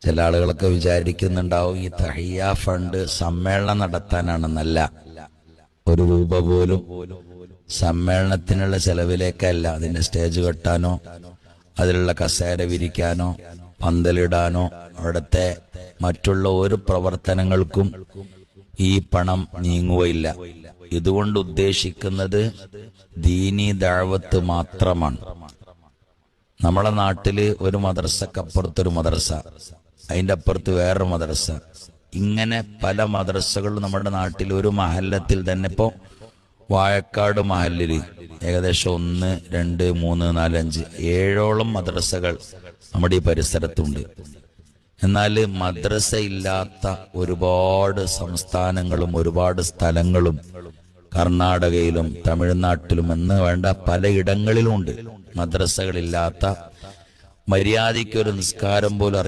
ചില ആളുകളൊക്കെ വിചാരിക്കുന്നുണ്ടാവും ഈ തഹിയ്യ ഫണ്ട് സമ്മേളനം നടത്താനാണെന്നല്ല. ഒരു രൂപ പോലും സമ്മേളനത്തിനുള്ള ചെലവിലേക്കല്ല. അതിന്റെ സ്റ്റേജ് കെട്ടാനോ അതിലുള്ള കസേര വിരിക്കാനോ പന്തലിടാനോ അവിടുത്തെ മറ്റുള്ള ഒരു പ്രവർത്തനങ്ങൾക്കും ഈ പണം നീങ്ങുകയില്ല. ഇതുകൊണ്ട് ഉദ്ദേശിക്കുന്നത് ദീനി ദഅവത്ത് മാത്രമാണ്. നമ്മളെ നാട്ടില് ഒരു മദ്രസക്കപ്പുറത്തൊരു മദ്രസ, അതിന്റെ അപ്പുറത്ത് വേറൊരു മദ്രസ, ഇങ്ങനെ പല മദ്രസകളും നമ്മുടെ നാട്ടിൽ ഒരു മഹല്ലത്തിൽ തന്നെ. ഇപ്പോ വാഴക്കാട് മഹല്ലില് ഏകദേശം 1, 2, 3, 4, 5, 7ഓളം മദ്രസകൾ നമ്മുടെ ഈ പരിസരത്തുണ്ട്. എന്നാൽ മദ്രസ ഇല്ലാത്ത ഒരുപാട് സംസ്ഥാനങ്ങളും ഒരുപാട് സ്ഥലങ്ങളും കർണാടകയിലും തമിഴ്നാട്ടിലും എന്ന് വേണ്ട പലയിടങ്ങളിലുമുണ്ട്. മദ്രസകളില്ലാത്ത, മര്യാദയ്ക്കൊരു നിസ്കാരം പോലും